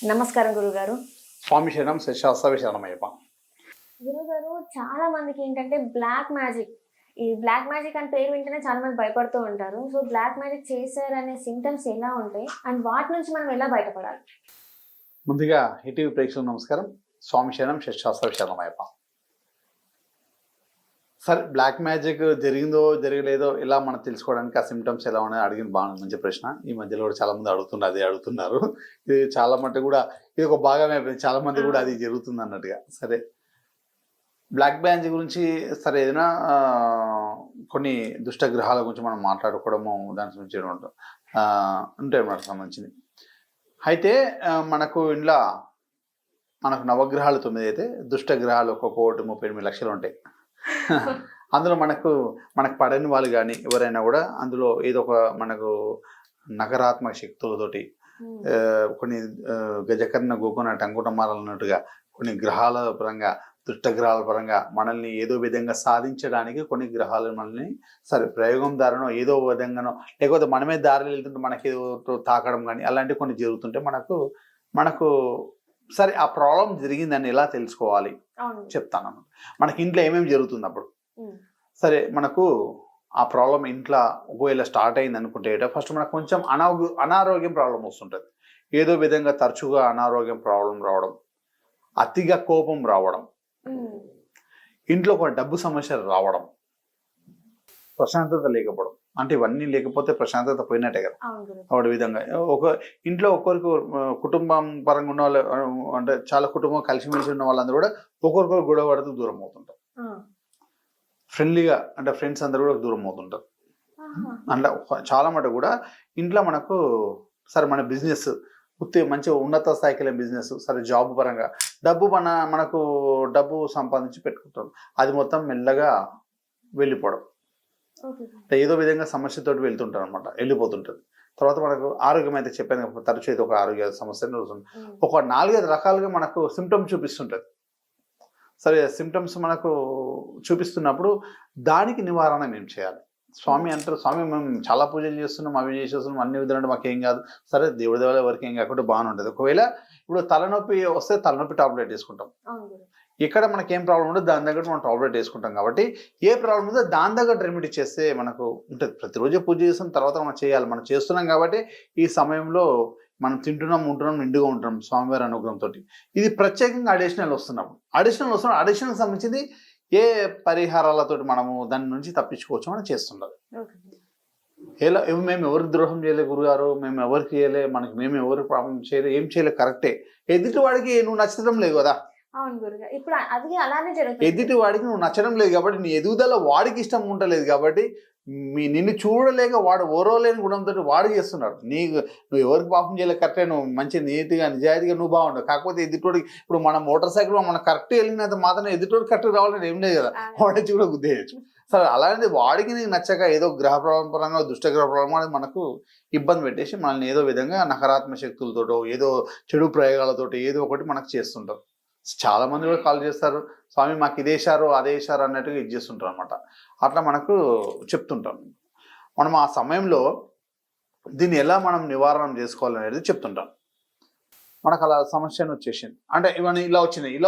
నమస్కారం గురుగారు. స్వామి శరణం శశాస్త్ర శరణమయ్యప్ప. గురుగారు చాలా మందికి ఏంటంటే బ్లాక్ మ్యాజిక్. ఈ బ్లాక్ మ్యాజిక్ అని పేరు వింటేనే చాలా మంది భయపడుతూ ఉంటారు. సో బ్లాక్ మ్యాజిక్ చేశారనే సింప్టమ్స్ ఎలా ఉంటాయి? అండ్ వాటి నుంచి మనం ఎలా బయటపడాలి? ముందుగా హిటీవీ ప్రేక్షకులకు నమస్కారం. స్వామి శరణం శశాస్త్ర శరణమయ్యప్ప. సరే, బ్లాక్ మ్యాజిక్ జరిగిందో జరగలేదో ఇలా మనం తెలుసుకోవడానికి ఆ సిమ్టమ్స్ ఎలా ఉన్నాయో అడిగిన బాగా మంచి ప్రశ్న. ఈ మధ్యలో కూడా చాలా మంది అడుగుతున్నారు. ఇది చాలా మట్టుకు కూడా ఇది ఒక భాగమే అయిపోయింది. చాలా మంది కూడా అది జరుగుతుంది అన్నట్టుగా. సరే, బ్లాక్ మ్యాజిక్ గురించి సరే ఏదైనా కొన్ని దుష్ట గ్రహాల గురించి మనం మాట్లాడుకోవడము దాని గురించి ఉంటాయి మనకు సంబంధించింది. అయితే మనకు ఇంట్లో మనకు నవగ్రహాలు 9 అయితే దుష్ట గ్రహాలు ఒక్కొక్కటి 38 లక్షలు ఉంటాయి. అందులో మనకు పడని వాళ్ళు కానీ ఎవరైనా కూడా అందులో ఏదో ఒక మనకు నకారాత్మక శక్తులతోటి కొన్ని గజకర్ణ గోకున టంకుటమాలన్నట్టుగా కొన్ని గ్రహాల పరంగా దుష్ట గ్రహాల పరంగా మనల్ని ఏదో విధంగా సాధించడానికి కొన్ని గ్రహాలు మనల్ని సరే ప్రయోగం దారినో ఏదో విధంగానో లేకపోతే మనమే దారిలో వెళ్తుంటే మనకి ఏదో తాకడం కానీ అలాంటివి కొన్ని జరుగుతుంటే మనకు సరే ఆ ప్రాబ్లం జరిగిందని ఎలా తెలుసుకోవాలి చెప్తాను. మనకి ఇంట్లో ఏమేమి జరుగుతుంది అప్పుడు సరే మనకు ఆ ప్రాబ్లం ఇంట్లో ఒకవేళ స్టార్ట్ అయింది అనుకుంటే ఫస్ట్ మనకు కొంచెం అనారోగ్యం ప్రాబ్లం వస్తుంటుంది. ఏదో విధంగా తరచుగా అనారోగ్యం ప్రాబ్లం రావడం, అతిగా కోపం రావడం, ఇంట్లో ఒక డబ్బు సమస్యలు రావడం, ప్రశాంతత లేకపోవడం. అంటే ఇవన్నీ లేకపోతే ప్రశాంతత పోయినట్టే కదా. ఒకటి విధంగా ఒక ఇంట్లో ఒక్కొరికి కుటుంబం పరంగా ఉన్న వాళ్ళు అంటే చాలా కుటుంబం కలిసిమెలిసి ఉన్న వాళ్ళందరూ కూడా ఒకరికొకరు గొడవ పడుతూ దూరం అవుతుంటారు. ఫ్రెండ్లీగా అంటే ఫ్రెండ్స్ అందరూ కూడా దూరం అవుతుంటారు. అంటే చాలా మటుకు కూడా ఇంట్లో మనకు సరే మన బిజినెస్ మంచి ఉన్నత స్థాయికి వెళ్ళే బిజినెస్ సరే జాబ్ పరంగా మనకు డబ్బు సంపాదించి పెట్టుకుంటాం. అది మొత్తం మెల్లగా వెళ్ళిపోవడం, ఏదో విధంగా సమస్యతోటి వెళ్తుంటారు అనమాట, వెళ్ళిపోతుంటుంది. తర్వాత మనకు ఆరోగ్యం అయితే చెప్పాను తరచు అయితే ఒక ఆరోగ్య సమస్య ఒక 4-5 రకాలుగా మనకు సిమ్టమ్స్ చూపిస్తుంటుంది. సరే, సిమ్టమ్స్ మనకు చూపిస్తున్నప్పుడు దానికి నివారణ మేము చేయాలి. స్వామి అంటారు, స్వామి మేము చాలా పూజలు చేస్తున్నాం, అవి చేసేస్తున్నాం, అన్ని విధాలు మాకేం కాదు. సరే, దేవుడి దేవాల వరకు ఏం కాకుండా బాగానే ఉంటుంది. ఒకవేళ ఇప్పుడు తలనొప్పి వస్తే తలనొప్పి టాబ్లెట్ వేసుకుంటాం. ఎక్కడ మనకి ఏం ప్రాబ్లం ఉండదు దాని దగ్గర మనం టాబ్లెట్ వేసుకుంటాం. కాబట్టి ఏ ప్రాబ్లం ఉందో దాని దగ్గర రెమెడీ చేస్తే మనకు ఉంటుంది. ప్రతిరోజు పూజ చేసిన తర్వాత మనం చేయాలి. మనం చేస్తున్నాం కాబట్టి ఈ సమయంలో మనం తింటున్నాం, ఉంటున్నాం, నిండుగా ఉంటున్నాం స్వామివారి అనుగ్రహంతో. ఇది ప్రత్యేకంగా అడిషనల్ అడిషనల్ సంబంధించింది ఏ పరిహారాలతో మనము దాని నుంచి తప్పించుకోవచ్చు మనం చేస్తుండాలి. ఎలా మేము ఎవరికి ద్రోహం చేయలే గురుగారు, మేము ఎవరికి చేయలే, మేము ఎవరికి ప్రాబ్లం చేయలే, ఏం చేయలే, కరెక్టే. ఎదుటి వాడికి నువ్వు నచ్చడం లేదు కదా. ఇప్పుడు అది అలానే జరుగుతుంది. ఎదుటి వాడికి నువ్వు నచ్చడం లేదు కాబట్టి నీ ఎదుగుదల వాడికి ఇష్టం ఉండలేదు కాబట్టి నిన్ను చూడలేక వాడు ఓరవలేని గుణంతో వాడు చేస్తున్నాడు. నువ్వు ఎవరికి పాపం చేయలేక కరెక్టే, నువ్వు మంచి నీతిగా నిజాయితీగా నువ్వు బాగుండవు. కాకపోతే ఎదుటోడికి ఇప్పుడు మన మోటార్ సైకిల్ మనం కరెక్ట్ వెళ్ళినంత మాత్రం ఎదుటోడికి కరెక్ట్ రావాలని ఏం లేదు కదా, వాడొచ్చి కూడా గుద్దేయచ్చు. సరే, అలాంటి వాడికి నీకు నచ్చక ఏదో గ్రహ ప్రభావం పరంగా దుష్ట గ్రహ ప్రభావం అనేది మనకు ఇబ్బంది పెట్టేసి మనల్ని ఏదో విధంగా నకారాత్మక శక్తులతోటో ఏదో చెడు ప్రయోగాలతో ఏదో ఒకటి మనకు చేస్తుంటారు. చాలా మంది కూడా కాల్ చేస్తారు, స్వామి మాకు ఇదేశారు అదేశారు అన్నట్టుగా ఇది చేస్తుంటారు అనమాట. అట్లా మనకు చెప్తుంటాం. మనం ఆ సమయంలో దీన్ని ఎలా మనం నివారణ చేసుకోవాలనేది చెప్తుంటాం. మనకు అలా సమస్యను వచ్చేసింది అంటే ఇవన్నీ ఇలా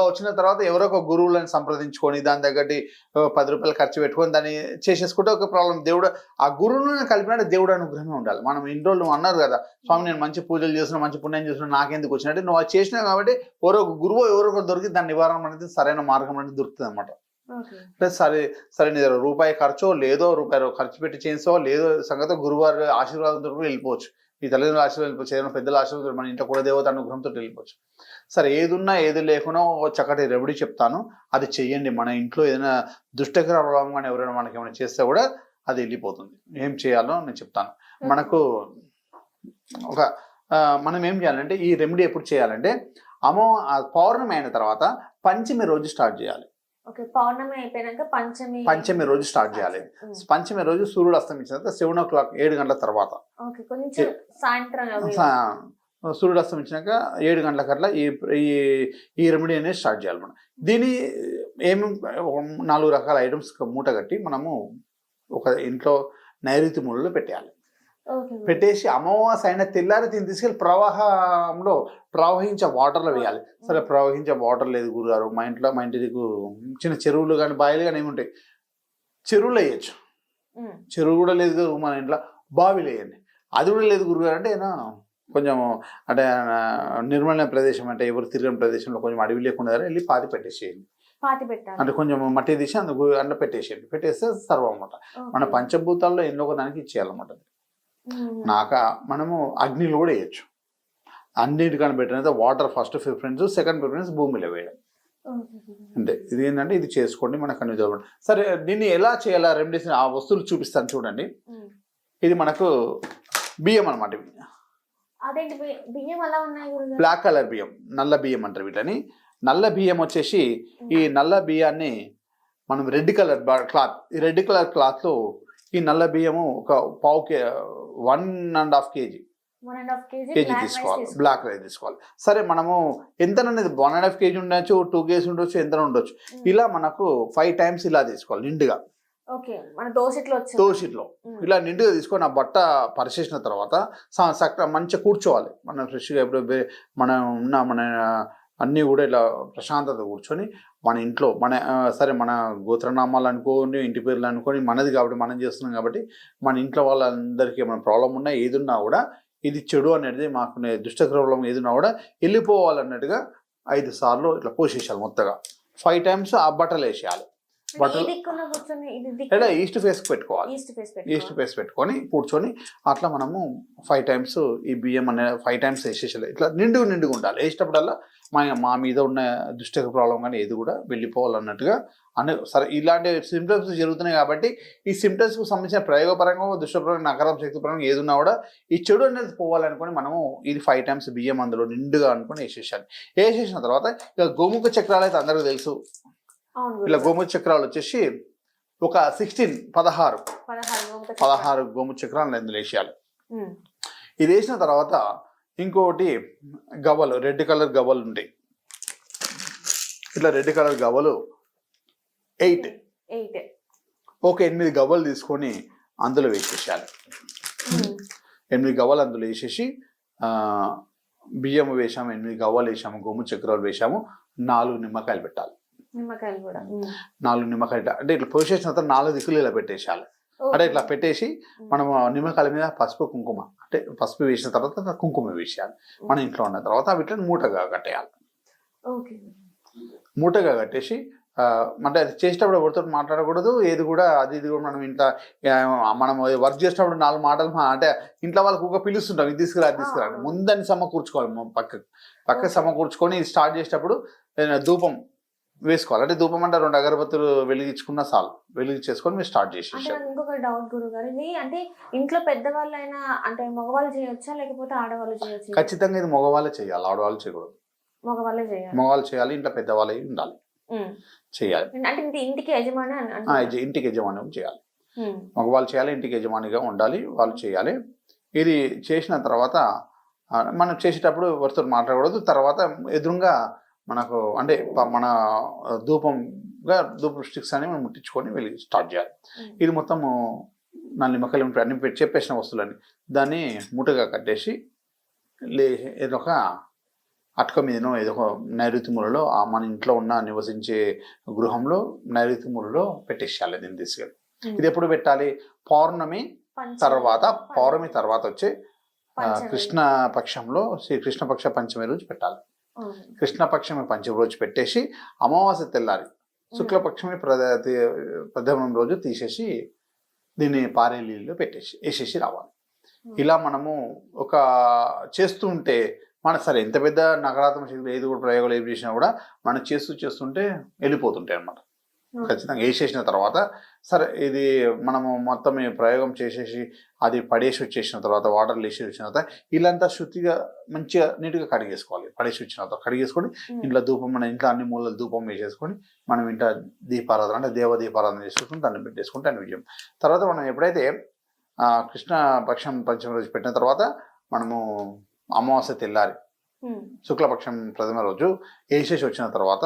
వచ్చిన తర్వాత ఎవరో ఒక గురువులను సంప్రదించుకొని దాని తగ్గట్టి 10 రూపాయలు ఖర్చు పెట్టుకొని దాన్ని చేసేసుకుంటే ఒక ప్రాబ్లం. దేవుడు ఆ గురువులను కలిపినట్టు దేవుడు అనుగ్రహమే ఉండాలి. మనం ఇన్ని రోజులు నువ్వు అన్నారు కదా, స్వామి నేను మంచి పూజలు చేస్తున్నా, మంచి పుణ్యం చేస్తున్నా, నాకెందుకు వచ్చినట్టు నువ్వు అది చేసినావు కాబట్టి ఎవరో ఒక గురువు ఎవరో ఒకరు దొరికి దాని నివారణ అనేది సరైన మార్గం అనేది దొరుకుతుంది అనమాట. అంటే సరే నీ దగ్గర రూపాయి ఖర్చో లేదో రూపాయి ఖర్చు పెట్టి చేసో లేదో సంగతి గురువారి ఆశీర్వాదంతో కూడా వెళ్ళిపోవచ్చు. ఈ తల్లిదండ్రుల ఆశీర్వాదం వెళ్ళిపోవచ్చు, ఏదైనా పెద్దల ఆశీర్వాదం మన ఇంట్లో కూడా దేవత అనుగ్రహంతో వెళ్ళిపోవచ్చు. సరే, ఏది ఉన్నా ఏది లేకున్నా చక్కటి రెమెడీ చెప్తాను, అది చెయ్యండి. మన ఇంట్లో ఏదైనా దుష్టగ్రహ ప్రభావం కానీ ఎవరైనా మనకి ఏమైనా చేస్తే కూడా అది వెళ్ళిపోతుంది. ఏం చేయాలో నేను చెప్తాను. మనకు మనం ఏం చేయాలంటే ఈ రెమెడీ ఎప్పుడు చేయాలంటే పౌర్ణమి అయిన తర్వాత పంచమి రోజు స్టార్ట్ చేయాలి. పౌర్ణమి అయిపోయాక పంచమి రోజు స్టార్ట్ చేయాలి. పంచమి రోజు సూర్యుడు అస్తమించిన తర్వాత 7 o'clock 7 గంటల తర్వాత సూర్యుడు అస్తమించినాక 7 గంటలకట్లా ఈ రెమెడీ అనేది స్టార్ట్ చేయాలి. మనం దీని ఏమి 4 రకాల ఐటమ్స్ మూట కట్టి మనము ఒక ఇంట్లో నైరుతి మూలలో పెట్టేయాలి. ఓకే. పెట్టేసి అమావాస్య అయిన తెల్లారి దీన్ని తీసుకెళ్ళి ప్రవాహంలో ప్రవహించే వాటర్లో వేయాలి. సరే ప్రవహించే వాటర్ లేదు గురుగారు, మా ఇంటి దిక్కు చిన్న చెరువులు కానీ బావిలు కానీ ఏముంటాయి, చెరువులు వేయచ్చు. చెరువు కూడా లేదు మన ఇంట్లో, బావిలు వేయండి. అది కూడా లేదు గురుగారు అంటే కొంచెం అంటే నిర్మలమైన ప్రదేశం, అంటే ఎవరు తిరిగిన ప్రదేశంలో కొంచెం అడవి లేకుండా వెళ్ళి పాతి పెట్టేసేయండి. అంటే కొంచెం మట్టి తీసి అందులో పెట్టేసేయండి. పెట్టేస్తే సర్వం అన్నమాట. మన పంచభూతాల్లో ఎన్నో ఒక దానికి ఇచ్చేయాలన్నమాట. మనము అగ్నిలో కూడా వేయచ్చు. అన్నిటికన్నా బెటర్ అయితే water first preference, second preference భూమిలో వేయడం. అంతే. ఇది ఏంటంటే ఇది చేసుకోండి, మనకు అన్ని చదవండి. సరే దీన్ని ఎలా చేయాలా రెమెడీస్ ఆ వస్తువులు చూపిస్తాను చూడండి. ఇది మనకు బియ్యం అనమాట. బ్లాక్ కలర్ బియ్యం, నల్ల బియ్యం అంటారు వీటిని. నల్ల బియ్యం వచ్చేసి ఈ నల్ల బియ్యాన్ని మనం రెడ్ కలర్ క్లాత్, ఈ రెడ్ కలర్ క్లాత్లో ఈ నల్ల బియ్యము ఒక 1.5 కేజీ తీసుకోవాలి. బ్లాక్ రైస్ తీసుకోవాలి. సరే మనము ఎంత అనేది 1.5 కేజీ ఉండొచ్చు, 2 కేజీ ఉండొచ్చు, ఎంత ఉండొచ్చు. ఇలా మనకు 5 times ఇలా తీసుకోవాలి నిండుగా. దోషిట్లో ఇలా నిండుగా తీసుకొని ఆ బట్ట పరిచేసిన తర్వాత మంచిగా కూర్చోవాలి. మనం ఫ్రెష్గా ఎప్పుడు మన అన్నీ కూడా ఇలా ప్రశాంతత కూర్చొని మన ఇంట్లో సరే మన గోత్రనామాలు అనుకోని, ఇంటి పేర్లు అనుకొని, మనది కాబట్టి మనం చేస్తున్నాం కాబట్టి మన ఇంట్లో వాళ్ళందరికీ ఏమైనా ప్రాబ్లం ఉన్నా ఏదున్నా కూడా ఇది చెడు అనేది మాకు దుష్ట ప్రాబ్లం ఏదున్నా కూడా వెళ్ళిపోవాలన్నట్టుగా 5 సార్లు ఇట్లా పోసేసాలి. మొత్తగా 5 times ఆ బట్టలు వేసేయాలి. బట్టలు ఈస్ట్ ఫేస్ పెట్టుకోవాలి. ఈస్ట్ ఫేస్ పెట్టుకొని కూర్చొని అట్లా మనము 5 times ఈ బియ్యం అనేది 5 times వేసేసాలి. ఇట్లా నిండుగా ఉండాలి. వేసేటప్పుడల్లా మా మీద ఉన్న దుష్ట ప్రాబ్లం కానీ ఏది కూడా వెళ్ళిపోవాలన్నట్టుగా సరే ఇలాంటి సిమ్టమ్స్ జరుగుతున్నాయి కాబట్టి ఈ సిమ్టమ్స్కు సంబంధించిన ప్రయోగపరంగా, దుష్టపరంగా, నకారం శక్తిపరంగా ఏదున్నా కూడా ఈ చెడు అనేది పోవాలనుకొని మనము ఇది 5 times బియ్యం అందులో నిండుగా అనుకొని వేసేసాలి. వేసేసిన తర్వాత ఇక గోముఖ చక్రాలు అయితే అందరికీ తెలుసు. ఇలా గోముఖ చక్రాలు వచ్చేసి ఒక 16 గోముఖ చక్రాలను ఇందులో వేసేయాలి. ఇది వేసిన తర్వాత ఇంకోటి గవ్వలు, రెడ్ కలర్ గవ్వలు ఉంటాయి. ఇట్లా రెడ్ కలర్ గవ్వలు 8 గవ్వలు తీసుకొని అందులో వేసేసాలి. 8 గవ్వలు అందులో వేసేసి బియ్యం వేసాము, 8 గవ్వలు వేసాము, గోము చక్రాలు వేసాము, 4 నిమ్మకాయలు పెట్టాలి. 4 నిమ్మకాయలు అంటే ఇట్లా పోసేసిన తర్వాత 4 దిక్కులు ఇలా పెట్టేసాలి. అంటే ఇట్లా పెట్టేసి మనము నిమ్మకాయల మీద పసుపు కుంకుమ, అంటే పసుపు వేసిన తర్వాత కుంకుమ వేసేయాలి. మన ఇంట్లో ఉన్న తర్వాత వీటిని మూటగా కట్టేయాలి. మూటగా కట్టేసి అంటే అది చేసేటప్పుడు ఎవరితో మాట్లాడకూడదు, ఏది కూడా అది ఇది కూడా మనం ఇంట్లో మనం వర్క్ చేసేటప్పుడు 4 మాటలు అంటే ఇంట్లో వాళ్ళకు ఒక పిలుస్తుంటాం, ఇది తీసుకురా అది తీసుకురా. ముందని సమకూర్చుకోవాలి. పక్క సమకూర్చుకొని ఇది స్టార్ట్ చేసేటప్పుడు ధూపం వేసుకోవాలి. అంటే ధూపం అంటే 2 అగరబత్తులు వెలిగించుకున్న చాలు. వెలిగించేసుకొని మీరు స్టార్ట్ చేసేసారు. ఇంకొక డౌట్ గురుగారు, ఇది అంటే ఇంట్లో పెద్దవాళ్ళైనా అంటే మగవాళ్ళు చేయొచ్చా లేకపోతే ఆడవాళ్ళు చేయొచ్చు? ఖచ్చితంగా ఇది మగవాళ్ళే చేయాలి, ఆడవాళ్ళు చేయకూడదు. మగవాళ్ళు చేయాలి, ఇంట్లో పెద్దవాళ్ళు ఉండాలి, చేయాలి. అంటే ఇంటికి యజమాని, ఇంటికి యజమాని చేయాలి. మగవాళ్ళు చేయాలి, ఇంటికి యజమానిగా ఉండాలి, వాళ్ళు చేయాలి. ఇది చేసిన తర్వాత మనం చేసేటప్పుడు ఎవరితో మాట్లాడకూడదు. తర్వాత ఎదురుగా మనకు అంటే మన ధూపం స్టిక్స్ అని మనం ముట్టించుకొని వెళ్ళి స్టార్ట్ చేయాలి. ఇది మొత్తము 4 నిమ్మకాయలు అన్ని చెప్పేసిన వస్తువులని దాన్ని మూటగా కట్టేసి ఏదో ఒక అటక మీదనో ఏదో ఒక నైరుతి మూలలో మన ఇంట్లో ఉన్న నివసించే గృహంలో నైరుతి మూలలో పెట్టేసేయాలి దీన్ని తీసుకెళ్ళి. ఇది ఎప్పుడు పెట్టాలి? పౌర్ణమి తర్వాత వచ్చే కృష్ణపక్షంలో కృష్ణపక్ష పంచమి రోజు పెట్టాలి. కృష్ణపక్షమి పంచమి రోజు పెట్టేసి అమావాస్య తెల్లారి శుక్లపక్షమి ప్రథమం రోజు తీసేసి దీన్ని పారే నీళ్ళలో వేసేసి రావాలి. ఇలా మనము ఒక చేస్తూ ఉంటే సరే ఎంత పెద్ద నకారాత్మక శక్తులు ఏది కూడా ప్రయోగాలు ఏం చేసినా కూడా మనం చేస్తుంటే వెళ్ళిపోతుంటాయి అన్నమాట. ఖచ్చితంగా వేసేసిన తర్వాత సరే ఇది మనము మొత్తం ప్రయోగం చేసేసి అది పడేసి వచ్చేసిన తర్వాత వాటర్ వేసి వచ్చిన తర్వాత ఇల్లంతా శుద్ధిగా మంచిగా నీట్గా కడిగేసుకోవాలి. పడేసి వచ్చిన తర్వాత కడిగేసుకొని ఇంట్లో ధూపం, మన ఇంట్లో అన్ని మూలలు ధూపం వేసేసుకొని మనం ఇంట్లో దీపారాధన అంటే దేవ దీపారాధన చేసుకుంటూ దాన్ని పెట్టేసుకుంటే అని విజయం. తర్వాత మనం ఎప్పుడైతే కృష్ణపక్షం పంచమి రోజు పెట్టిన తర్వాత మనము అమావాస్య తెల్లారి శుక్లపక్షం ప్రథమ రోజు వేసేసి వచ్చిన తర్వాత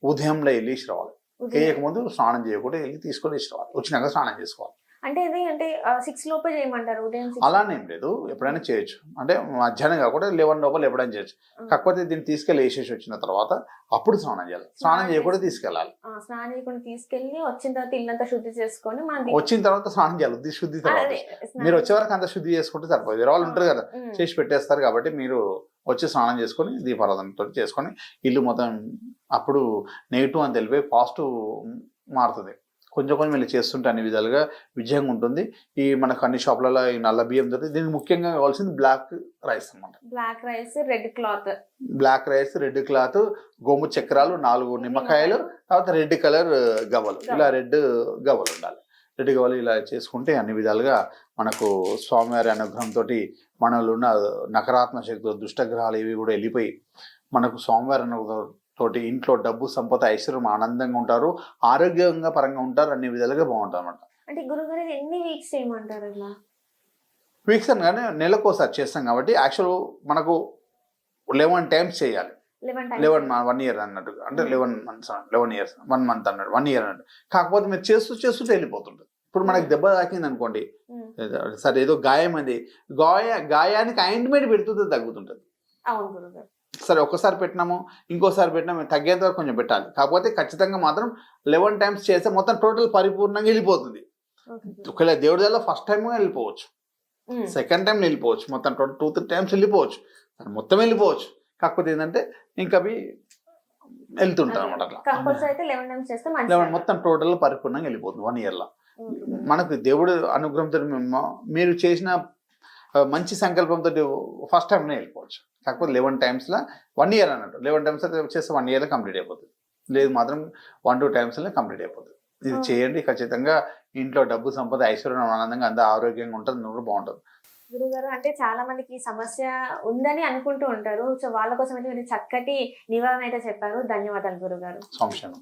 ఉదయంలో వెళ్ళేసి రావాలి. వేయకముందు స్నానం చేయకుండా వెళ్ళి తీసుకొని వేసి రావాలి. వచ్చినాక స్నానం చేసుకోవాలి. అంటే ఇది అంటే 6 లోపే చేయమంటారు ఉదయం 6. అలానే ఏం లేదు, ఎప్పుడైనా చేయొచ్చు. అంటే మధ్యాహ్నం కాకుండా 11 లోపల ఎప్పుడైనా చేయొచ్చు. కాకపోతే దీన్ని తీసుకెళ్ళి వేసేసి వచ్చిన తర్వాత అప్పుడు స్నానం చేయాలి. స్నానం చేయకుండా తీసుకెళ్ళాలి. స్నానం చేయకుండా తీసుకెళ్ళి వచ్చిన తర్వాత ఇల్లంతా శుద్ధి చేసుకొని మనం వచ్చిన తర్వాత స్నానం చేయాలి. శుద్ధి తర్వాత మీరు వచ్చే వరకు అంత శుద్ధి చేసుకుంటే సరిపోదు. వేరే వాళ్ళు ఉంటారు కదా చేసి పెట్టేస్తారు, కాబట్టి మీరు వచ్చి స్నానం చేసుకొని దీపారాధనతో చేసుకొని ఇల్లు మొత్తం అప్పుడు నెగిటివ్ అని తెలిపి పాజిటివ్ మారుతుంది. కొంచెం కొంచెం వీళ్ళు చేస్తుంటే అన్ని విధాలుగా విజయంగా ఉంటుంది. ఈ మనకు అన్ని షాపులలో ఈ నల్ల బియ్యం దొరుకుతుంది. దీనికి ముఖ్యంగా కావాల్సింది బ్లాక్ రైస్ అన్నమాట. Black rice, red cloth. Black rice, red cloth, గోము చక్రాలు, 4 నిమ్మకాయలు, తర్వాత రెడ్ కలర్ గవ్వలు. ఇలా రెడ్ గవ్వలు ఉండాలి. రెడ్ గవ్వలు ఇలా చేసుకుంటే అన్ని విధాలుగా మనకు స్వామివారి అనుగ్రహంతో మనలో ఉన్న నకారాత్మక శక్తులు, దుష్టగ్రహాలు ఇవి కూడా వెళ్ళిపోయి మనకు స్వామివారి అనుగ్రహం తోటి ఇంట్లో డబ్బు, సంపద, ఐశ్వర్యం, ఆనందంగా ఉంటారు, ఆరోగ్యంగా పరంగా ఉంటారు, అన్ని విధాలుగా బాగుంటుంది అన్నమాట. అంటే గురుగారు ఇది ఎన్ని వీక్స్ చేయమంటారు ఇలా? వీక్స్ అనగానే నెలకోసారి చేస్తాం కాబట్టి యాక్చువల్ మనకు 11 టైమ్స్ చేయాలి. 1 ఇయర్ అన్నట్టు, అంటే 11 months, 11 years, 1 month అన్నట్టు, 1 year అన్నట్టు. కాకపోతే మీరు చేస్తుంటే వెళ్ళిపోతుంటుంది. ఇప్పుడు మనకి దెబ్బ తాకింది అనుకోండి, సరే ఏదో గాయం అది, గాయానికి ఆయింట్మెంట్ పెడుతుంటే తగ్గుతుంటుంది. అవును గురుగారు. సరే ఒక్కసారి పెట్టినాము, ఇంకోసారి పెట్టినాము, తగ్గేంత వరకు కొంచెం పెట్టాలి. కాకపోతే ఖచ్చితంగా మాత్రం 11 టైమ్స్ చేస్తే మొత్తం టోటల్ పరిపూర్ణంగా వెళ్ళిపోతుంది. ఒకవేళ దేవుడి దగ్గర ఫస్ట్ టైం వెళ్ళిపోవచ్చు, సెకండ్ టైం వెళ్ళిపోవచ్చు, మొత్తం టోటల్ 2-3 టైమ్స్ వెళ్ళిపోవచ్చు, మొత్తం వెళ్ళిపోవచ్చు. కాకపోతే ఏంటంటే ఇంకా అవి వెళ్తుంటారు అనమాట. అట్లా కంపల్సరీ అయితే 11 టైమ్స్ చేస్తే మంచిది. మొత్తం టోటల్ పరిపూర్ణంగా వెళ్ళిపోతుంది 1 year లో. మనకు దేవుడు అనుగ్రహంతో మీరు చేసిన మంచి సంకల్పంతో ఫస్ట్ టైంనే వెళ్ళిపోవచ్చు. కాకపోతే 11 టైమ్స్లో 1 year అన్నట్టు, 11 టైమ్స్ చేస్తే 1 yearలో కంప్లీట్ అయిపోతుంది. లేదు మాత్రం 1-2 టైమ్స్లో కంప్లీట్ అయిపోతుంది. ఇది చేయండి, ఖచ్చితంగా ఇంట్లో డబ్బు, సంపద, ఐశ్వర్యం, ఆనందంగా అందరూ ఆరోగ్యంగా ఉంటుంది, కూడా బాగుంటుంది. గురుగారు అంటే చాలా మందికి ఈ సమస్య ఉందని అనుకుంటూ ఉంటారు. సో వాళ్ళ కోసం అయితే మీరు చక్కటి నివారణ అయితే చెప్పారు. ధన్యవాదాలు గురుగారు. సంక్షేమం.